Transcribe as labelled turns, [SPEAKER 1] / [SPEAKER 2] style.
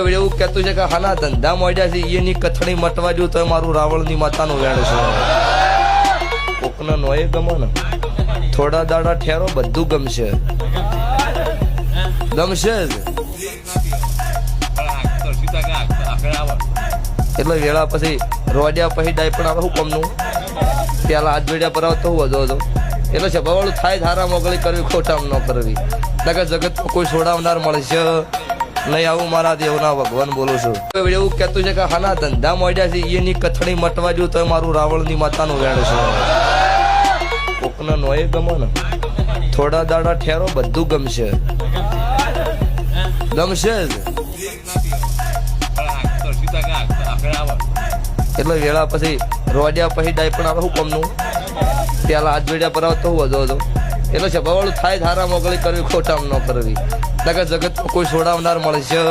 [SPEAKER 1] એવું કહેતું છે કે હાના ધંધા મોડ્યા છે એની કથણી મટવા જો તો મારું રાવણની માતાનું વેણ છે. કોકના નોય ગમે ને થોડા દાડા ઠેરો બધું ગમશે ગમશે જ. એટલે વેળા પછી રોડ્યા પછી ડાય પણ આવે શું કમનું પેલા હાથ જોડ્યા પર આવતો વધો હતો એટલે સભાવાળું થાય ધારા મોગળી કરવી ખોટામ ન કરવી નકર જગતમાં કોઈ છોડાવનાર મળશે નહીં. આવું મારા દેવના ભગવાન બોલું છું. એવું કહેતું છે કે હાના ધંધા મોડ્યા છે એની કથણી મટવા જો તો મારું રાવણની માતાનું વેણ છે. કોકના નોય ગમે ને થોડા દાડા ઠેરો બધું ગમશે ગમશે જ. એટલે વેળા પછી રોડ્યા પછી ડાય પણ આવે શું કમનું પેલા હાથ જોડ્યા પર આવતો વધો હતો એટલે સભાવાળું થાય ધારા મોગળી કરવી ખોટામ ન કરવી નકર જગતમાં કોઈ છોડાવનાર મળશે